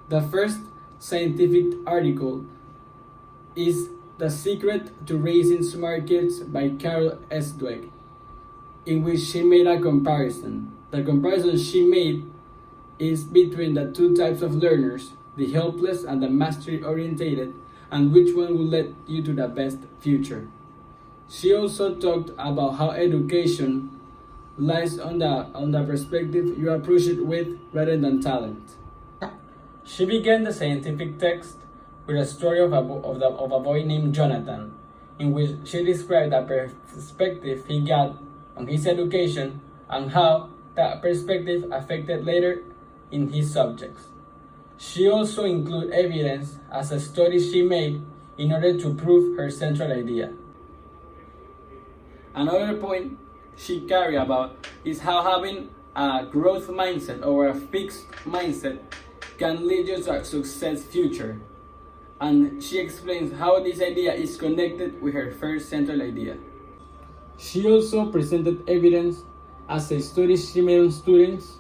The first scientific article is The Secret to Raising Smart Kids by Carol S. Dweck, in which she made a comparison. The comparison she made is between the two types of learners, the helpless and the mastery-oriented, and which one will lead you to the best future. She also talked about how education lies on the perspective you approach it with rather than talent. She began the scientific text with a story of a boy named Jonathan, in which she described the perspective he got on his education and how that perspective affected later in his subjects. She also included evidence as a study she made in order to prove her central idea. Another point she carried about is how having a growth mindset or a fixed mindset can lead you to a success future. And she explains how this idea is connected with her first central idea. She also presented evidence as a study she made on students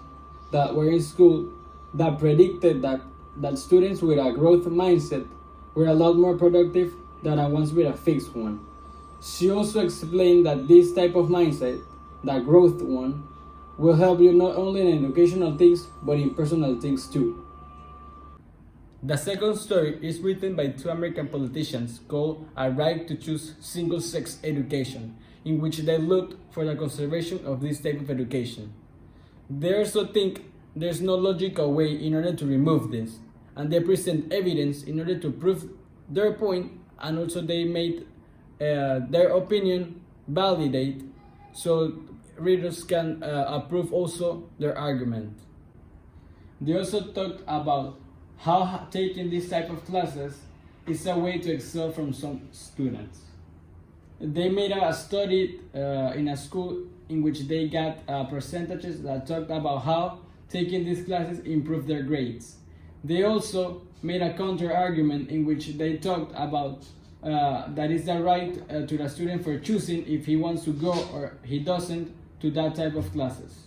that were in school that predicted that students with a growth mindset were a lot more productive than the ones with a fixed one. She also explained that this type of mindset, the growth one, will help you not only in educational things but in personal things too. The second story is written by two American politicians called A Right to Choose Single-Sex Education, in which they looked for the conservation of this type of education. They also think there's no logical way in order to remove this, and they present evidence in order to prove their point, and also they made their opinion validate so readers can approve also their argument. They also talked about how taking this type of classes is a way to excel from some students. They made a study in a school in which they got percentages that talked about how taking these classes improved their grades. They also made a counter argument in which they talked about that is the right to the student for choosing if he wants to go or he doesn't to that type of classes.